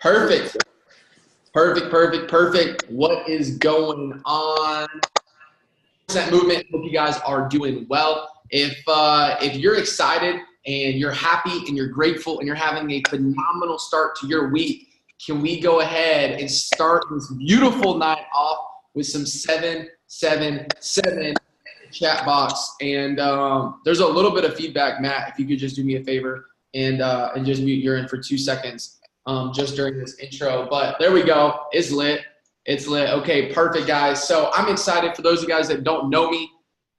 Perfect. Perfect. What is going on? That movement. Hope you guys are doing well. If you're excited and you're happy and you're grateful and you're having a phenomenal start to your week, can we go ahead and start this beautiful night off with some 777 in the chat box? And there's a little bit of feedback, Matt. If you could just do me a favor and just mute your in for 2 seconds. Just during this intro, but there we go. It's lit. Okay, perfect, guys. So I'm excited. For those of you guys that don't know me,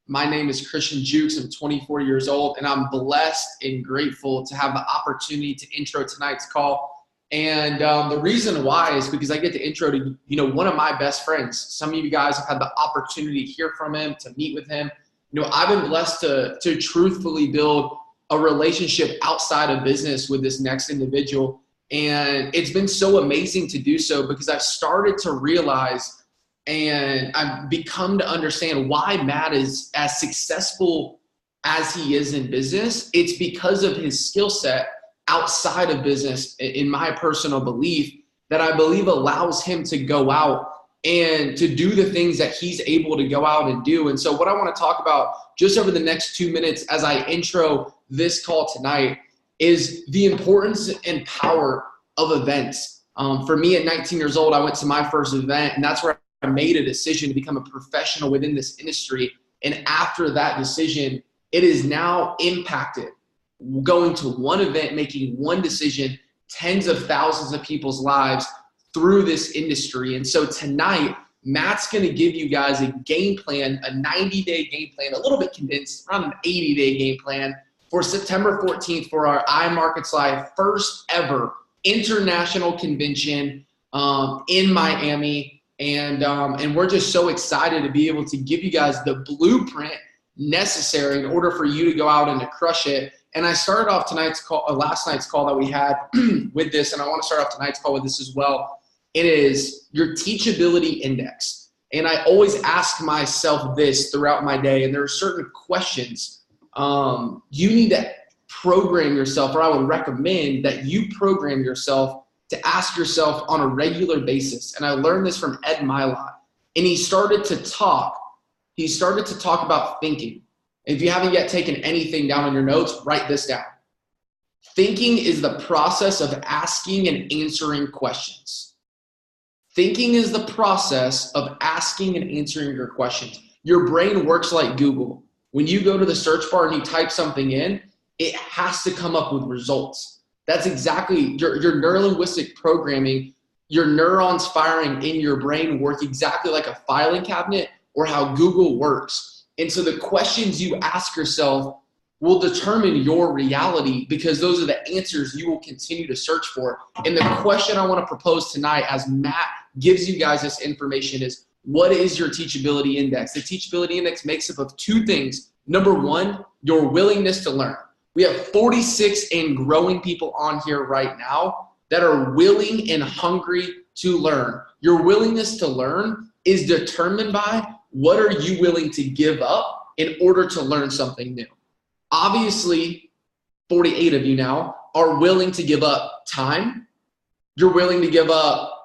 my name is Christian Jewkes. I'm 24 years old, and I'm blessed and grateful to have the opportunity to intro tonight's call. And the reason why is because I get to intro to one of my best friends. Some of you guys have had the opportunity to hear from him, to meet with him. I've been blessed to truthfully build a relationship outside of business with this next individual. And it's been so amazing to do so because I've started to realize and I've become to understand why Matt is as successful as he is in business. It's because of his skill set outside of business, in my personal belief, that I believe allows him to go out and to do the things that he's able to go out and do. And so what I want to talk about just over the next 2 minutes as I intro this call tonight is the importance and power of events. For me at 19 years old, I went to my first event, and that's where I made a decision to become a professional within this industry. And after that decision, it is now impacted going to one event, making one decision, tens of thousands of people's lives through this industry. And so tonight, Matt's going to give you guys a game plan, a 90-day game plan, a little bit condensed, around an 80-day game plan for September 14th for our iMarkets Live first ever international convention in Miami. And we're just so excited to be able to give you guys the blueprint necessary in order for you to go out and to crush it. And I started off last night's call that we had with this, and I want to start off tonight's call with this as well. It is your teachability index. And I always ask myself this throughout my day, and there are certain questions you need to program yourself, or I would recommend that you program yourself to ask yourself on a regular basis. And I learned this from Ed Mylott, and he started to talk about thinking. If you haven't yet taken anything down on your notes, write this down. Thinking is the process of asking and answering questions. Thinking is the process of asking and answering your questions. Your brain works like Google. When you go to the search bar and you type something in, it has to come up with results. That's exactly your neurolinguistic programming. Your neurons firing in your brain work exactly like a filing cabinet or how Google works. And so the questions you ask yourself will determine your reality because those are the answers you will continue to search for. And the question I want to propose tonight as Matt gives you guys this information is, what is your teachability index? The teachability index makes up of two things. Number one, your willingness to learn. We have 46 and growing people on here right now that are willing and hungry to learn. Your willingness to learn is determined by what are you willing to give up in order to learn something new. Obviously, 48 of you now are willing to give up time. You're willing to give up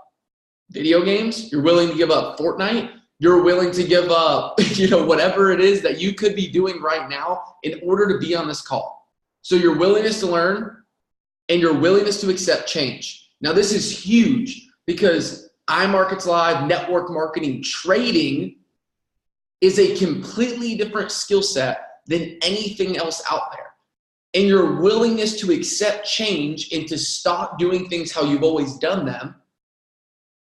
video games. You're willing to give up Fortnite. You're willing to give up, whatever it is that you could be doing right now in order to be on this call. So your willingness to learn and your willingness to accept change. Now, this is huge because iMarkets Live, network marketing, trading is a completely different skill set than anything else out there. And your willingness to accept change and to stop doing things how you've always done them,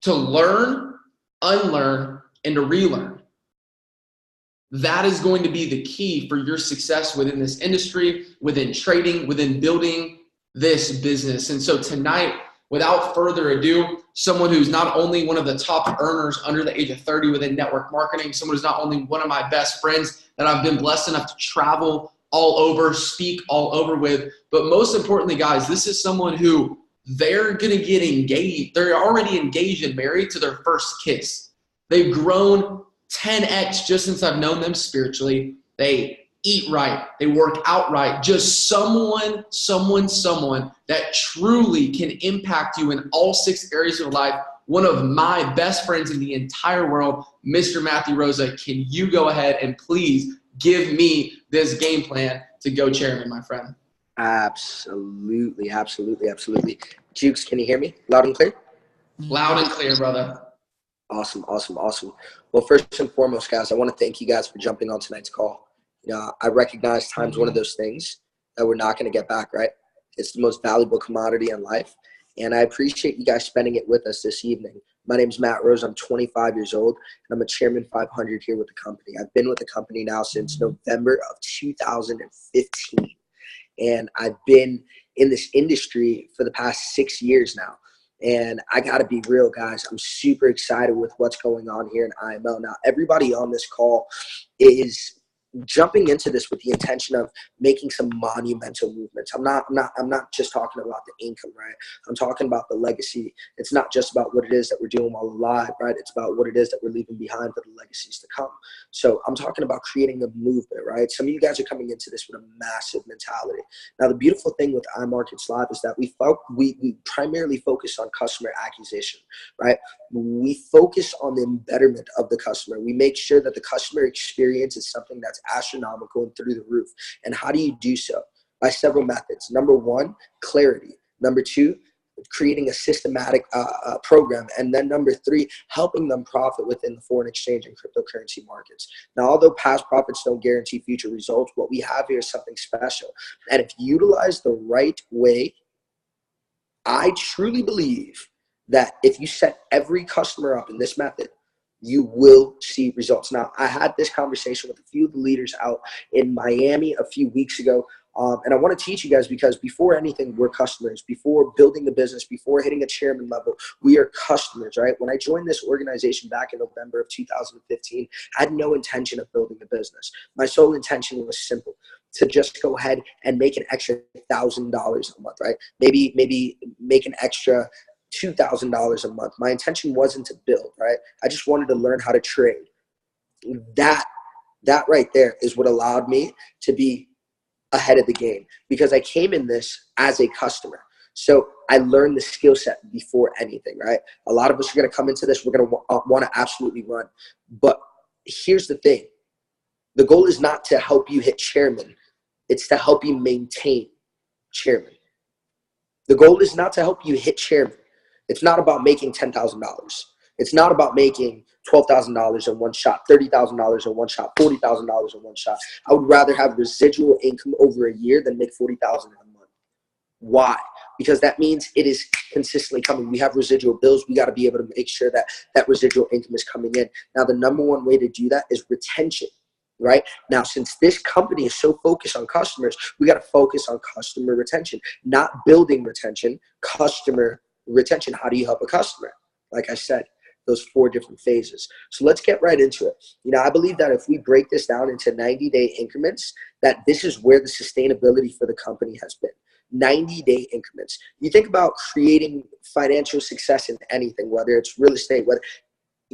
to learn, unlearn, and to relearn. That is going to be the key for your success within this industry, within trading, within building this business. And so tonight, without further ado, someone who's not only one of the top earners under the age of 30 within network marketing, someone who's not only one of my best friends that I've been blessed enough to travel all over, speak all over with, but most importantly, guys, this is someone who they're going to get engaged. They're already engaged and married to their first kiss. They've grown 10x just since I've known them spiritually. They eat right, they work out right. Just someone that truly can impact you in all 6 areas of life. One of my best friends in the entire world, Mr. Matthew Rosa. Can you go ahead and please give me this game plan to go chairman, my friend? Absolutely, absolutely, absolutely. Jewkes, can you hear me loud and clear? Loud and clear, brother. Awesome, awesome, awesome. Well, first and foremost, guys, I want to thank you guys for jumping on tonight's call. You know, I recognize time's one of those things that we're not going to get back, right? It's the most valuable commodity in life. And I appreciate you guys spending it with us this evening. My name is Matt Rosa. I'm 25 years old, and I'm a Chairman 500 here with the company. I've been with the company now since November of 2015. And I've been in this industry for the past 6 years now. And I got to be real, guys. I'm super excited with what's going on here in IML. Now, everybody on this call is jumping into this with the intention of making some monumental movements. I'm not just talking about the income, right? I'm talking about the legacy. It's not just about what it is that we're doing while alive, right? It's about what it is that we're leaving behind for the legacies to come. So I'm talking about creating a movement, right? Some of you guys are coming into this with a massive mentality. Now, the beautiful thing with iMarkets Live is that we primarily focus on customer acquisition, right? We focus on the betterment of the customer. We make sure that the customer experience is something that's astronomical and through the roof. And how do you do so? By several methods. Number one, clarity. Number two, creating a systematic program. And then number three, helping them profit within the foreign exchange and cryptocurrency markets. Now, although past profits don't guarantee future results, what we have here is something special. And if utilized the right way, I truly believe that if you set every customer up in this method, you will see results. Now, I had this conversation with a few of the leaders out in Miami a few weeks ago. And I want to teach you guys, because before anything, we're customers. Before building the business, before hitting a chairman level, we are customers, right? When I joined this organization back in November of 2015, I had no intention of building a business. My sole intention was simple: to just go ahead and make an extra $1,000 a month, right? Maybe make an extra $2,000 a month. My intention wasn't to build, right? I just wanted to learn how to trade. That right there is what allowed me to be ahead of the game, because I came in this as a customer. So I learned the skill set before anything, right? A lot of us are going to come into this, we're going to want to absolutely run. But here's the thing. The goal is not to help you hit chairman. It's to help you maintain chairman. The goal is not to help you hit chairman. It's not about making $10,000. It's not about making $12,000 in one shot, $30,000 in one shot, $40,000 in one shot. I would rather have residual income over a year than make $40,000 in a month. Why? Because that means it is consistently coming. We have residual bills. We got to be able to make sure that that residual income is coming in. Now, the number one way to do that is retention. Right now, since this company is so focused on customers, we got to focus on customer retention, not building retention, customer retention. How do you help a customer? Like I said, those 4 different phases. So let's get right into it. You know, I believe that if we break this down into 90-day increments, that this is where the sustainability for the company has been. 90-day increments. You think about creating financial success in anything, whether it's real estate, whether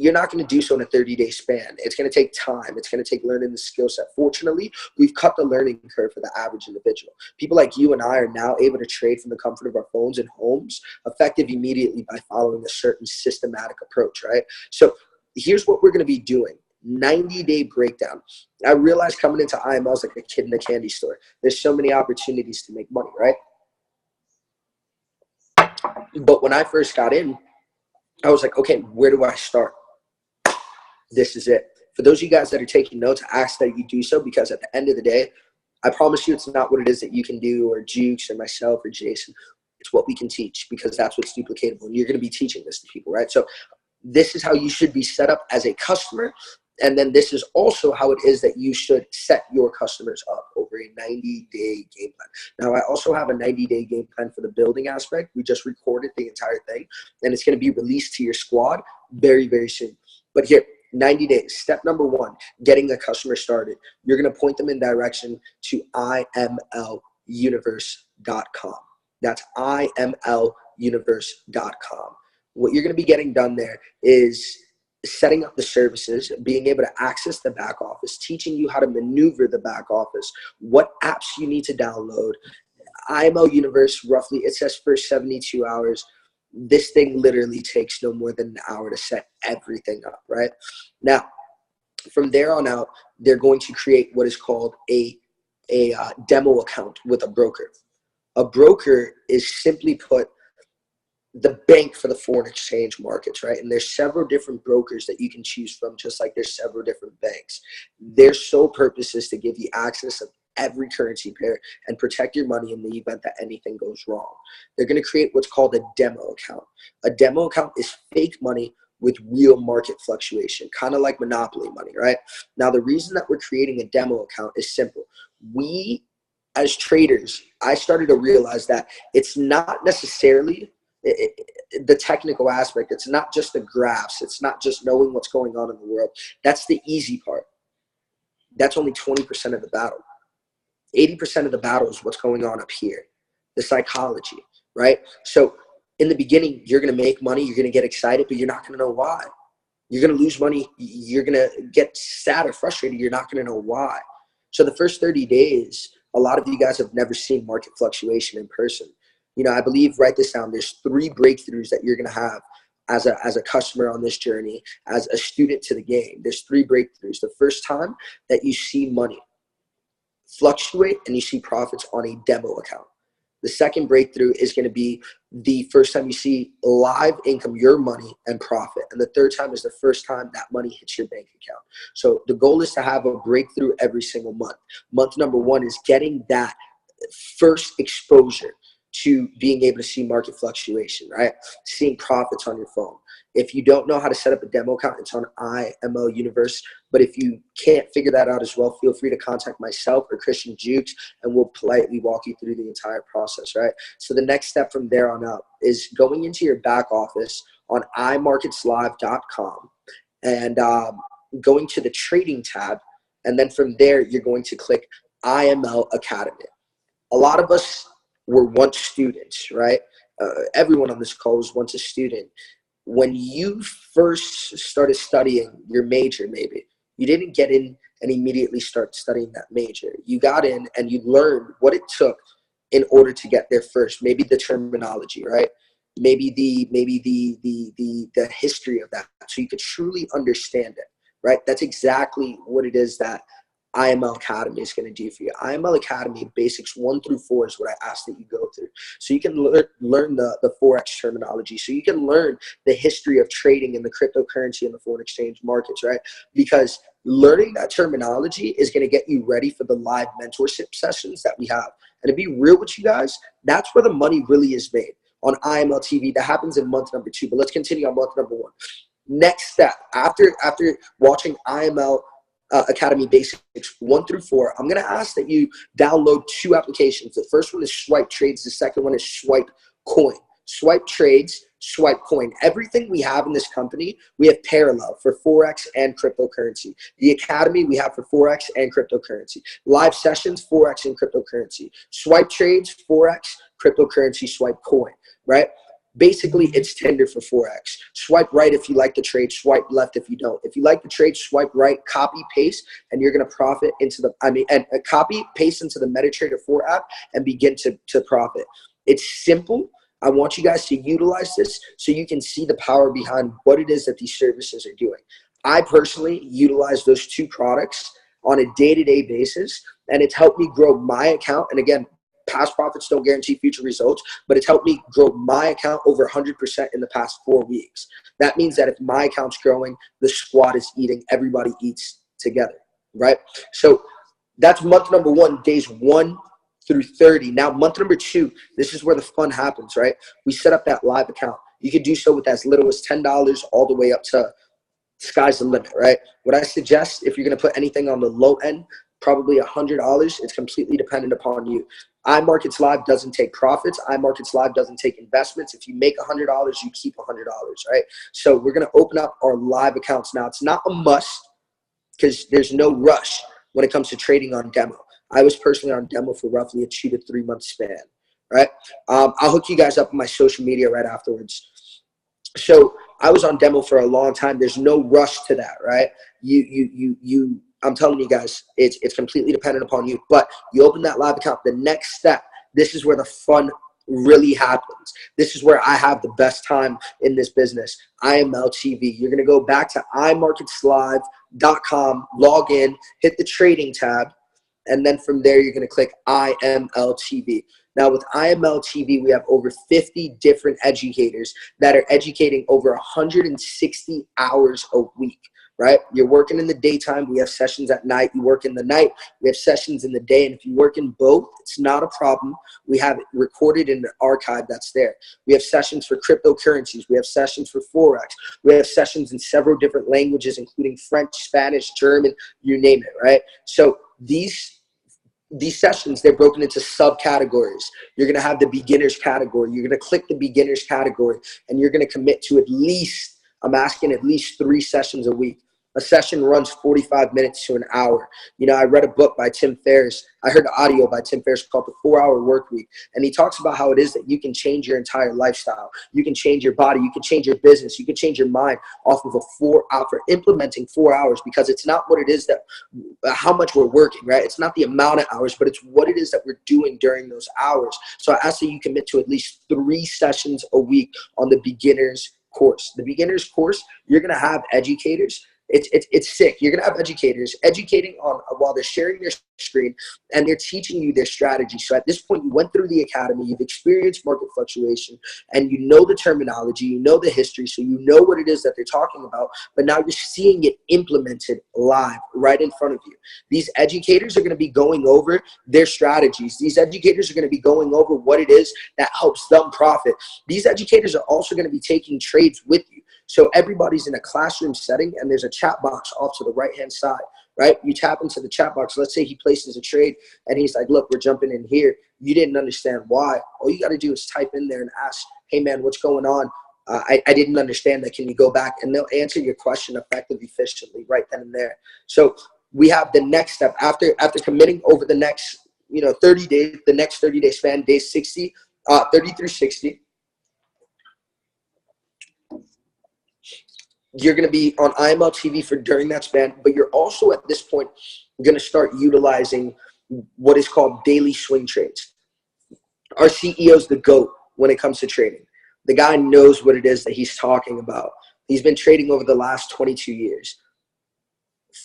you're not going to do so in a 30-day span. It's going to take time. It's going to take learning the skill set. Fortunately, we've cut the learning curve for the average individual. People like you and I are now able to trade from the comfort of our phones and homes, effective immediately by following a certain systematic approach, right? So here's what we're going to be doing. 90-day breakdown. I realized coming into IML is like a kid in a candy store. There's so many opportunities to make money, right? But when I first got in, I was like, okay, where do I start? This is it. For those of you guys that are taking notes, I ask that you do so, because at the end of the day, I promise you it's not what it is that you can do, or Jewkes or myself or Jason. It's what we can teach, because that's what's duplicatable. And you're going to be teaching this to people, right? So this is how you should be set up as a customer. And then this is also how it is that you should set your customers up over a 90-day game plan. Now, I also have a 90-day game plan for the building aspect. We just recorded the entire thing, and it's going to be released to your squad very, very soon. But here, 90 days. Step number 1, getting the customer started. You're going to point them in direction to imluniverse.com. That's imluniverse.com. What you're going to be getting done there is setting up the services, being able to access the back office, teaching you how to maneuver the back office, what apps you need to download. IMO Universe, roughly, it says for 72 hours. This thing literally takes no more than an hour to set everything up, right? Now, from there on out, they're going to create what is called a demo account with a broker. A broker is, simply put, the bank for the foreign exchange markets, right? And there's several different brokers that you can choose from, just like there's several different banks. Their sole purpose is to give you access of every currency pair and protect your money in the event that anything goes wrong. They're going to create what's called a demo account. A demo account is fake money with real market fluctuation, kind of like monopoly money, right? Now, the reason that we're creating a demo account is simple. We, as traders, I started to realize that it's not necessarily the technical aspect. It's not just the graphs. It's not just knowing what's going on in the world. That's the easy part. That's only 20% of the battle. 80% of the battle is what's going on up here, the psychology, right? So in the beginning, you're going to make money, you're going to get excited, but you're not going to know why. You're going to lose money, you're going to get sad or frustrated, you're not going to know why. So the first 30 days, a lot of you guys have never seen market fluctuation in person. You know, I believe, write this down, there's 3 breakthroughs that you're going to have as a customer on this journey, as a student to the game. There's 3 breakthroughs. The first time that you see money fluctuate and you see profits on a demo account. The second breakthrough is going to be the first time you see live income, your money, and profit. And the third time is the first time that money hits your bank account. So the goal is to have a breakthrough every single month. Month number 1 is getting that first exposure to being able to see market fluctuation, right? Seeing profits on your phone. If you don't know how to set up a demo account, it's on IMO Universe. But if you can't figure that out as well, feel free to contact myself or Christian Jewkes, and we'll politely walk you through the entire process, right? So the next step from there on out is going into your back office on imarketslive.com and going to the trading tab. And then from there, you're going to click IML Academy. A lot of us were once students, right? Everyone on this call was once a student. When you first started studying your major, maybe, you didn't get in and immediately start studying that major. You got in and you learned what it took in order to get there first. Maybe the terminology, right? Maybe the history of that, so you could truly understand it, right? That's exactly what it is that IML Academy is going to do for you. IML Academy basics 1 through 4 is what I ask that you go through. So you can learn the Forex terminology. So you can learn the history of trading in the cryptocurrency and the foreign exchange markets, right? Because learning that terminology is going to get you ready for the live mentorship sessions that we have. And to be real with you guys, that's where the money really is made on IML TV. That happens in month number 2. But let's continue on month number 1. Next step, after watching IML Academy Basics 1 through 4, I'm going to ask that you download 2 applications. The first one is Swipe Trades. The second one is Swipe Coin. Swipe Trades, Swipe Coin. Everything we have in this company, we have parallel for Forex and cryptocurrency. The Academy we have for Forex and cryptocurrency. Live sessions, Forex and cryptocurrency. Swipe Trades, Forex, cryptocurrency, Swipe Coin, right? Basically, it's Tinder for Forex. Swipe right if you like the trade. Swipe left if you don't. If you like the trade, swipe right, copy, paste, and you're going to profit into the, copy, paste into the MetaTrader 4 app and begin to profit. It's simple. I want you guys to utilize this so you can see the power behind what it is that these services are doing. I personally utilize those 2 products on a day-to-day basis, and it's helped me grow my account. And again, past profits don't guarantee future results, but it's helped me grow my account over 100% in the past 4 weeks. That means that if my account's growing, the squad is eating, everybody eats together, right? So that's month number 1, days 1 through 30. Now, month number 2, this is where the fun happens, right? We set up that live account. You can do so with as little as $10 all the way up to sky's the limit, right? What I suggest, if you're going to put anything on the low end, probably $100. It's completely dependent upon you. iMarkets Live doesn't take profits. iMarkets Live doesn't take investments. If you make $100, you keep $100, right? So we're going to open up our live accounts now. It's not a must because there's no rush when it comes to trading on demo. I was personally on demo for roughly a 2 to 3 month span, right? I'll hook you guys up on my social media right afterwards. So I was on demo for a long time. There's no rush to that, right? I'm telling you guys, it's completely dependent upon you. But you open that live account, the next step, this is where the fun really happens. This is where I have the best time in this business. IML TV. You're going to go back to imarketslive.com, log in, hit the trading tab, and then from there, you're going to click IML TV. Now, with IML TV, we have over 50 different educators that are educating over 160 hours a week, right? You're working in the daytime. We have sessions at night. You work in the night. We have sessions in the day. And if you work in both, it's not a problem. We have it recorded in the archive that's there. We have sessions for cryptocurrencies. We have sessions for Forex. We have sessions in several different languages, including French, Spanish, German, you name it, right? So these sessions, they're broken into subcategories. You're going to have the beginners category. You're going to click the beginners category, and you're going to commit to at least 3 sessions a week. A session runs 45 minutes to an hour. You know, I read a book by Tim Ferriss. I heard the audio by Tim Ferriss called The 4-Hour Workweek. And he talks about how it is that you can change your entire lifestyle. You can change your body. You can change your business. You can change your mind off of for implementing 4 hours, because it's not what it is that, how much we're working, right? It's not the amount of hours, but it's what it is that we're doing during those hours. So I ask that you commit to at least 3 sessions a week on the beginners course. The beginners course, you're going to have educators. It's sick. You're going to have educators educating on while they're sharing their screen, and they're teaching you their strategy. So at this point, you went through the academy, you've experienced market fluctuation, and you know the terminology, you know the history, so you know what it is that they're talking about, but now you're seeing it implemented live right in front of you. These educators are going to be going over their strategies. These educators are going to be going over what it is that helps them profit. These educators are also going to be taking trades with you. So everybody's in a classroom setting, and there's a chat box off to the right-hand side, right? You tap into the chat box. Let's say he places a trade, and he's like, look, we're jumping in here. You didn't understand why. All you got to do is type in there and ask, hey, man, what's going on? I didn't understand that. Can you go back? And they'll answer your question effectively, efficiently, right then and there. So we have the next step. After committing over the next 30 days, the next 30-day span, days 30 through 60, you're going to be on IML TV for during that span, but you're also at this point going to start utilizing what is called daily swing trades. Our CEO's the GOAT when it comes to trading. The guy knows what it is that he's talking about. He's been trading over the last 22 years.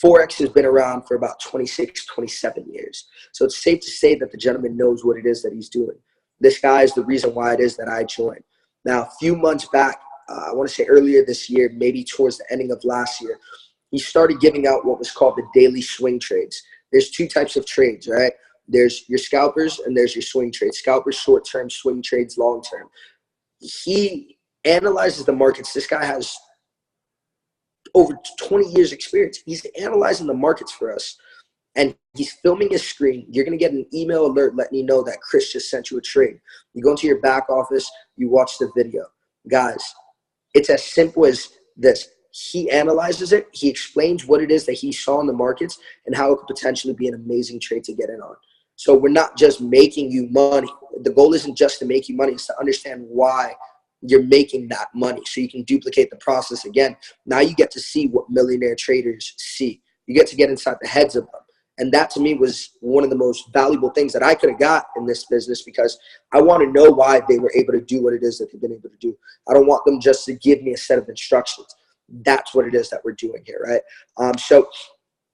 Forex has been around for about 26, 27 years. So it's safe to say that the gentleman knows what it is that he's doing. This guy is the reason why it is that I joined. Now, a few months back, I want to say earlier this year, maybe towards the ending of last year, he started giving out what was called the daily swing trades. There's 2 types of trades, right? There's your scalpers and there's your swing trades. Scalpers, short-term, swing trades, long-term. He analyzes the markets. This guy has over 20 years experience. He's analyzing the markets for us, and he's filming his screen. You're going to get an email alert letting you know that Chris just sent you a trade. You go into your back office, you watch the video. Guys, it's as simple as this. He analyzes it. He explains what it is that he saw in the markets and how it could potentially be an amazing trade to get in on. So we're not just making you money. The goal isn't just to make you money. It's to understand why you're making that money so you can duplicate the process again. Now you get to see what millionaire traders see. You get to get inside the heads of them. And that to me was one of the most valuable things that I could have got in this business, because I want to know why they were able to do what it is that they've been able to do. I don't want them just to give me a set of instructions. That's what it is that we're doing here, right? So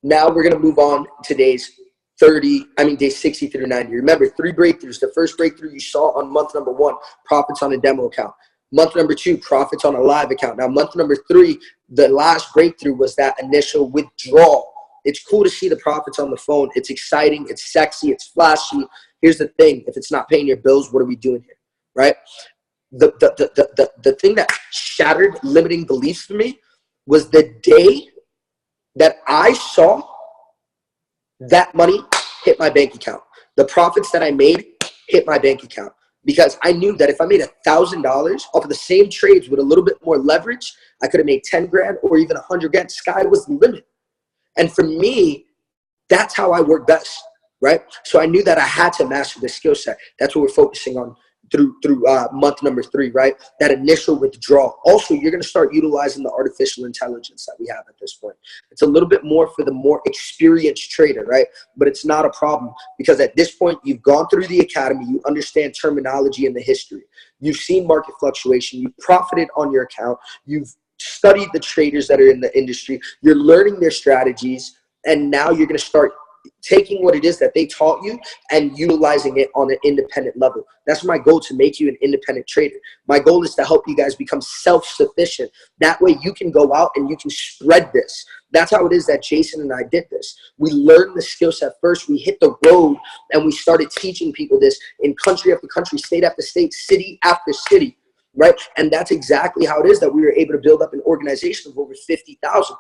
now we're going to move on to days 60 through 90. Remember, 3 breakthroughs. The first breakthrough you saw on month number 1, profits on a demo account. Month number 2, profits on a live account. Now, month number 3, the last breakthrough was that initial withdrawal. It's cool to see the profits on the phone. It's exciting. It's sexy. It's flashy. Here's the thing. If it's not paying your bills, what are we doing here, right? The thing that shattered limiting beliefs for me was the day that I saw that money hit my bank account. The profits that I made hit my bank account, because I knew that if I made $1,000 off of the same trades with a little bit more leverage, I could have made 10 grand or even 100 grand. Sky was the limit. And for me, that's how I work best, right? So I knew that I had to master this skill set. That's what we're focusing on through month number 3, right? That initial withdrawal. Also, you're going to start utilizing the artificial intelligence that we have at this point. It's a little bit more for the more experienced trader, right? But it's not a problem because at this point, you've gone through the academy. You understand terminology and the history. You've seen market fluctuation. You've profited on your account. You've studied the traders that are in the industry. You're learning their strategies. And now you're going to start taking what it is that they taught you and utilizing it on an independent level. That's my goal, to make you an independent trader. My goal is to help you guys become self-sufficient. That way you can go out and you can spread this. That's how it is that Jason and I did this. We learned the skill set first. We hit the road and we started teaching people this in country after country, state after state, city after city, right? And that's exactly how it is that we were able to build up an organization of over 50,000.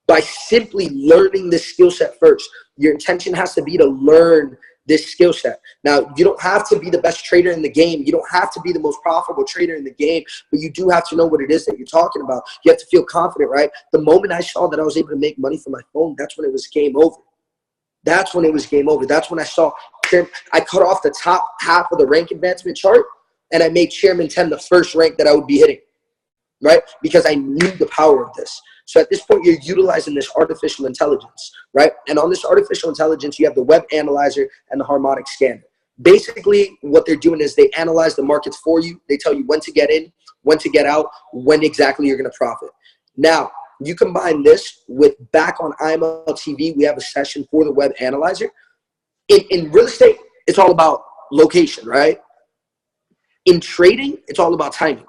By simply learning this skill set first. Your intention has to be to learn this skill set. Now, you don't have to be the best trader in the game. You don't have to be the most profitable trader in the game, but you do have to know what it is that you're talking about. You have to feel confident, right? The moment I saw that I was able to make money from my phone, that's when it was game over. That's when it was game over. That's when I saw, I cut off the top half of the rank advancement chart, and I made Chairman 10 the first rank that I would be hitting, right? Because I knew the power of this. So at this point, you're utilizing this artificial intelligence, right? And on this artificial intelligence, you have the web analyzer and the harmonic scanner. Basically, what they're doing is they analyze the markets for you. They tell you when to get in, when to get out, when exactly you're going to profit. Now, you combine this with back on IML TV, we have a session for the web analyzer. In real estate, it's all about location, right? In trading, it's all about timing.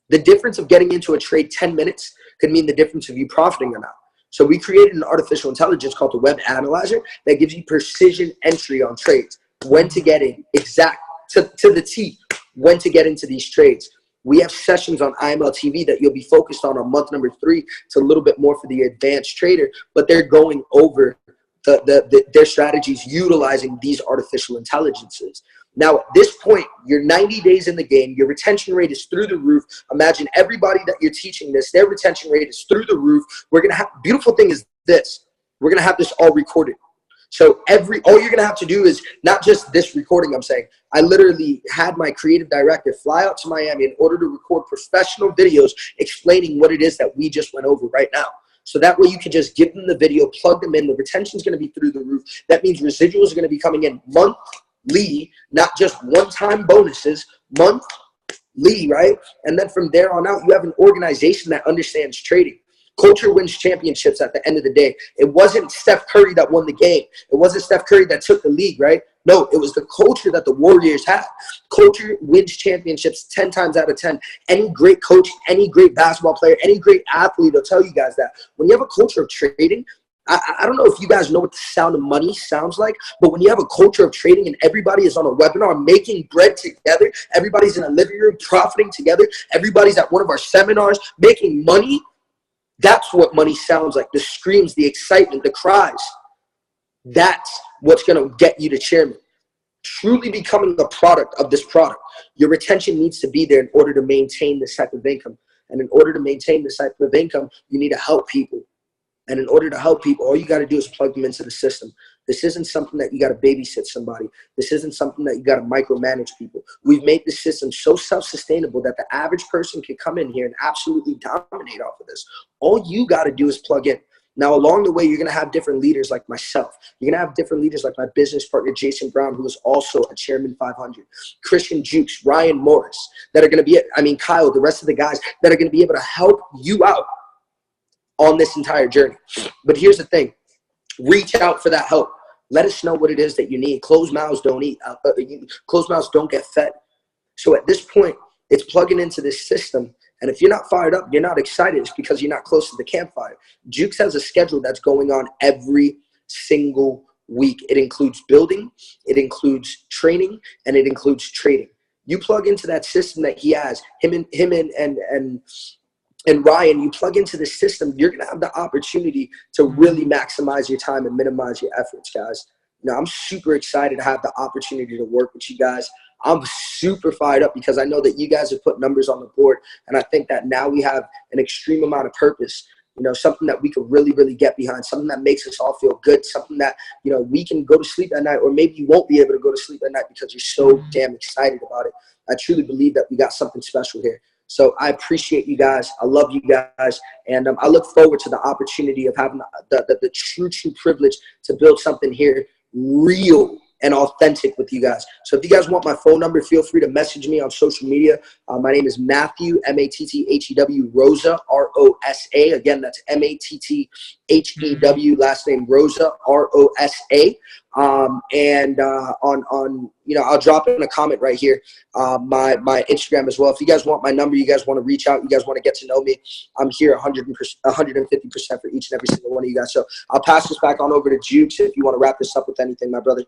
The difference of getting into a trade 10 minutes could mean the difference of you profiting or not. So we created an artificial intelligence called the web analyzer that gives you precision entry on trades, when to get in, exact to the T, when to get into these trades. We have sessions on IML TV that you'll be focused on month number 3. It's a little bit more for the advanced trader, but they're going over their strategies utilizing these artificial intelligences. Now, at this point, you're 90 days in the game. Your retention rate is through the roof. Imagine everybody that you're teaching this, their retention rate is through the roof. We're going to have, beautiful thing is this, we're going to have this all recorded. So all you're going to have to do is not just this recording, I'm saying. I literally had my creative director fly out to Miami in order to record professional videos explaining what it is that we just went over right now. So that way you can just give them the video, plug them in. The retention is going to be through the roof. That means residuals are going to be coming in monthly, not just one-time bonuses, monthly, right? And then from there on out, you have an organization that understands trading. Culture wins championships at the end of the day. It wasn't Steph Curry that won the game. It wasn't Steph Curry that took the league, right? No, it was the culture that the Warriors had. Culture wins championships 10 times out of 10. Any great coach, any great basketball player, any great athlete will tell you guys that. When you have a culture of trading, I don't know if you guys know what the sound of money sounds like, but when you have a culture of trading and everybody is on a webinar making bread together, everybody's in a living room profiting together, everybody's at one of our seminars making money, that's what money sounds like. The screams, the excitement, the cries. That's what's going to get you to chairman. Truly becoming a product of this product. Your retention needs to be there in order to maintain this type of income. And in order to maintain this type of income, you need to help people. And in order to help people, all you got to do is plug them into the system. This isn't something that you got to babysit somebody. This isn't something that you got to micromanage people. We've made the system so self-sustainable that the average person can come in here and absolutely dominate off of this. All you got to do is plug in. Now, along the way, you're going to have different leaders like myself. You're going to have different leaders like my business partner, Jason Brown, who is also a Chairman 500. Christian Jewkes, Ryan Morris, that are going to be, Kyle, the rest of the guys that are going to be able to help you out on this entire journey. But here's the thing. Reach out for that help. Let us know what it is that you need. Closed mouths don't eat. Closed mouths don't get fed. So at this point, it's plugging into this system. And if you're not fired up, you're not excited, it's because you're not close to the campfire. Jewkes has a schedule that's going on every single week. It includes building, it includes training, and it includes trading. You plug into that system that he has, him and Ryan, you plug into the system, you're going to have the opportunity to really maximize your time and minimize your efforts, guys. Now, I'm super excited to have the opportunity to work with you guys. I'm super fired up because I know that you guys have put numbers on the board, and I think that now we have an extreme amount of purpose. something that we could really, really get behind, something that makes us all feel good, something that, we can go to sleep at night, or maybe you won't be able to go to sleep at night because you're so damn excited about it. I truly believe that we got something special here. So I appreciate you guys. I love you guys. And I look forward to the opportunity of having the true privilege to build something here real and authentic with you guys. So if you guys want my phone number, feel free to message me on social media. My name is Matthew, M-A-T-T-H-E-W, Rosa, R-O-S-A. Again, that's M-A-T-T-H-E-W, last name Rosa, R-O-S-A. I'll drop in a comment right here, my Instagram as well. If you guys want my number, you guys want to reach out, you guys want to get to know me, I'm here 150% for each and every single one of you guys. So I'll pass this back on over to Jewkes if you want to wrap this up with anything, my brother.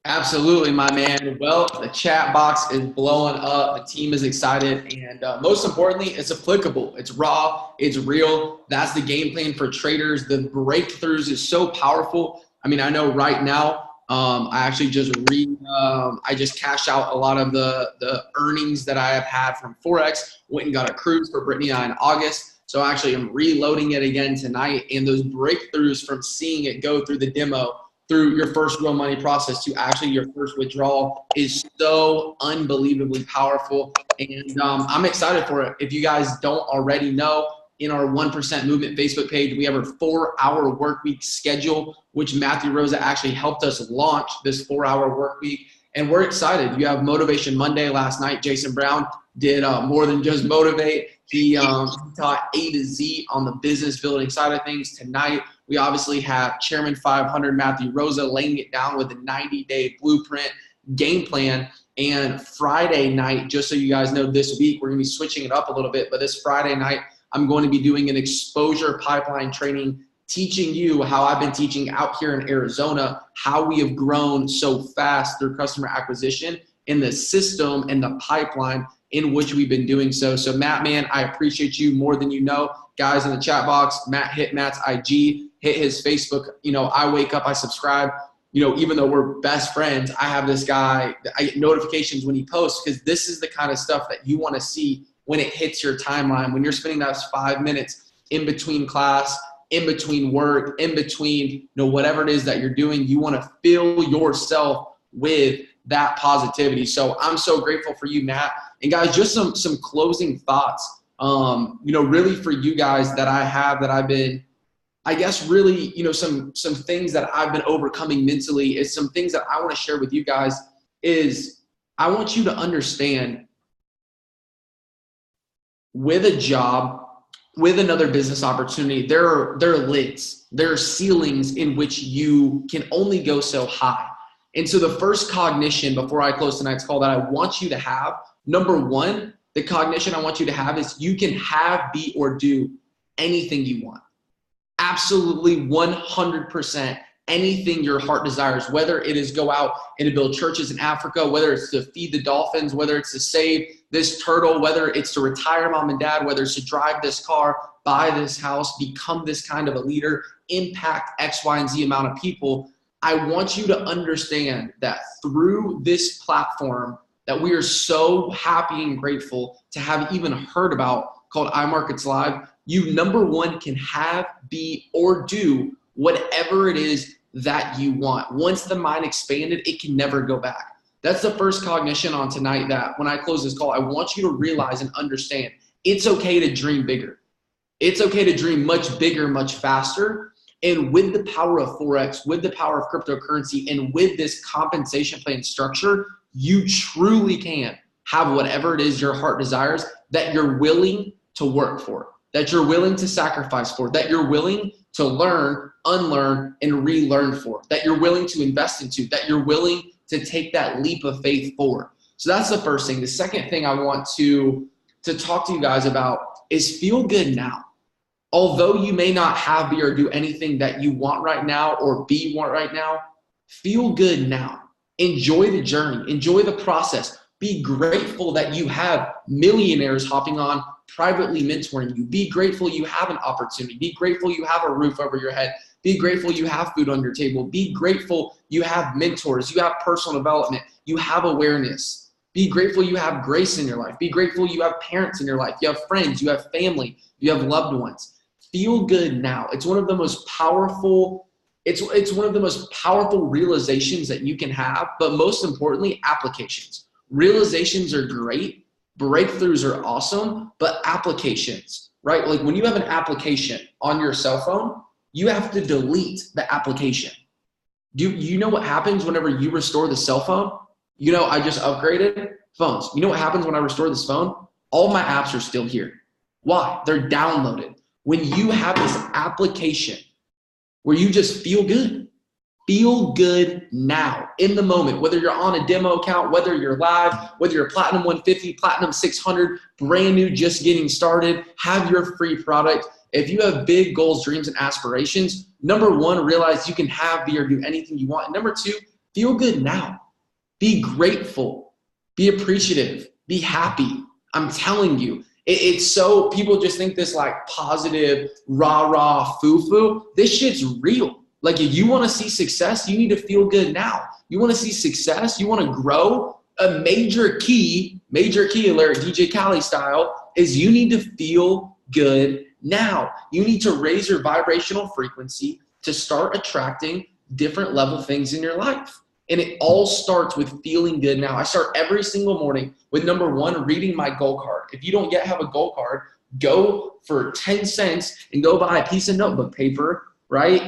Absolutely, my man. Well, the chat box is blowing up. The team is excited. And most importantly, it's applicable. It's raw. It's real. That's the game plan for traders. The breakthroughs is so powerful. I mean, I know right now, I actually just I just cashed out a lot of the earnings that I have had from Forex. Went and got a cruise for Brittany and I in August. So actually, I'm reloading it again tonight. And those breakthroughs from seeing it go through the demo, through your first real money process to actually your first withdrawal is so unbelievably powerful. And I'm excited for it. If you guys don't already know, in our 1% Movement Facebook page, we have a 4-hour work week schedule, which Matthew Rosa actually helped us launch this 4-hour work week. And we're excited. You have Motivation Monday last night. Jason Brown did more than just motivate. He taught A to Z on the business building side of things. Tonight, we obviously have Chairman 500 Matthew Rosa laying it down with a 90-day blueprint game plan. And Friday night, just so you guys know, this week, we're going to be switching it up a little bit. But this Friday night, I'm going to be doing an exposure pipeline training, teaching you how I've been teaching out here in Arizona, how we have grown so fast through customer acquisition in the system and the pipeline in which we've been doing so. So Matt, man, I appreciate you more than you know. Guys in the chat box, Matt, hit Matt's IG, hit his Facebook. I wake up, I subscribe. Even though we're best friends, I have this guy, I get notifications when he posts, because this is the kind of stuff that you want to see when it hits your timeline, when you're spending those 5 minutes in between class, in between work, in between, whatever it is that you're doing. You want to fill yourself with that positivity. So I'm so grateful for you, Matt. And guys, just some closing thoughts, really for you guys that I've been, I guess, really, some things that I've been overcoming mentally is some things that I want to share with you guys is I want you to understand, with a job, with another business opportunity, there are lids, there are ceilings in which you can only go so high. And so the first cognition before I close tonight's call that I want you to have, number one, the cognition I want you to have is you can have, be, or do anything you want. Absolutely 100% anything your heart desires, whether it is go out and to build churches in Africa, whether it's to feed the dolphins, whether it's to save this turtle, whether it's to retire mom and dad, whether it's to drive this car, buy this house, become this kind of a leader, impact X, Y, and Z amount of people. I want you to understand that through this platform that we are so happy and grateful to have even heard about, called iMarkets Live, you, number one, can have, be, or do whatever it is that you want. Once the mind expanded, it can never go back. That's the first cognition on tonight, that when I close this call, I want you to realize and understand it's okay to dream bigger. It's okay to dream much bigger, much faster. And with the power of Forex, with the power of cryptocurrency, and with this compensation plan structure, you truly can have whatever it is your heart desires that you're willing to work for, that you're willing to sacrifice for, that you're willing to learn, unlearn, and relearn for, that you're willing to invest into, that you're willing to take that leap of faith forward. So that's the first thing. The second thing I want to talk to you guys about is feel good now. Although you may not have, be, or do anything that you want right now or be want right now, feel good now. Enjoy the journey. Enjoy the process. Be grateful that you have millionaires hopping on, privately mentoring you. Be grateful you have an opportunity. Be grateful you have a roof over your head. Be grateful you have food on your table. Be grateful you have mentors. You have personal development. You have awareness. Be grateful you have grace in your life. Be grateful you have parents in your life. You have friends, you have family, you have loved ones. Feel good now. It's one of the most powerful, it's one of the most powerful realizations that you can have, but most importantly, applications. Realizations are great, breakthroughs are awesome, but applications, right? Like when you have an application on your cell phone, you have to delete the application. Do you know what happens whenever you restore the cell phone? You know, I just upgraded phones. You know what happens when I restore this phone? All my apps are still here. Why? They're downloaded. When you have this application where you just feel good now, in the moment, whether you're on a demo account, whether you're live, whether you're Platinum 150, Platinum 600, brand new, just getting started, have your free product. If you have big goals, dreams, and aspirations, number one, realize you can have, be, or do anything you want. And number two, feel good now. Be grateful, be appreciative, be happy. I'm telling you, it's so, people just think this like positive, rah-rah, foo-foo. This shit's real. Like if you want to see success, you need to feel good now. You want to see success, you want to grow, a major key alert, DJ Khaled style, is you need to feel good now. You need to raise your vibrational frequency to start attracting different level things in your life. And it all starts with feeling good now. I start every single morning with number one, reading my goal card. If you don't yet have a goal card, go for 10 cents and go buy a piece of notebook paper, right?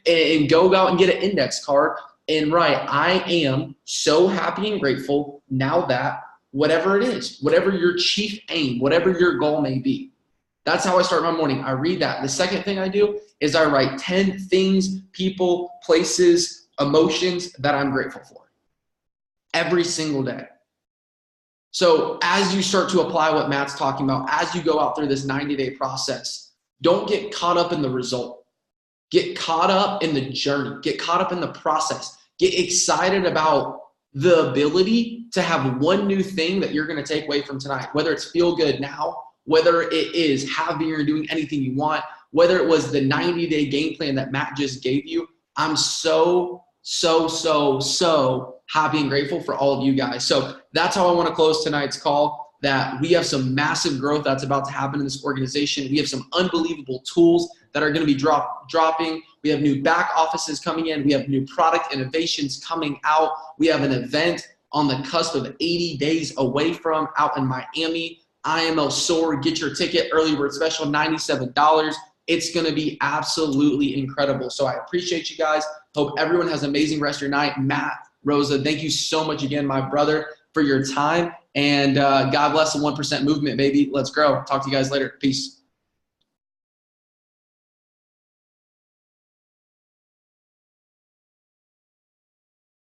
and go out and get an index card and write, I am so happy and grateful now that whatever it is, whatever your chief aim, whatever your goal may be. That's how I start my morning. I read that. The second thing I do is I write 10 things, people, places, emotions that I'm grateful for every single day. So as you start to apply what Matt's talking about, as you go out through this 90-day process, don't get caught up in the result. Get caught up in the journey. Get caught up in the process. Get excited about the ability to have one new thing that you're going to take away from tonight, whether it's feel good now, whether it is having or doing anything you want, whether it was the 90-day game plan that Matt just gave you. I'm so happy and grateful for all of you guys. So that's how I want to close tonight's call, that we have some massive growth that's about to happen in this organization. We have some unbelievable tools that are going to be dropping. We have new back offices coming in. We have new product innovations coming out. We have an event on the cusp of 80 days away from out in Miami. IML Soar, get your ticket, early bird special, $97. It's going to be absolutely incredible. So I appreciate you guys. Hope everyone has an amazing rest of your night. Matt, Rosa, thank you so much again, my brother, for your time. And God bless the 1% movement, baby. Let's grow. Talk to you guys later. Peace.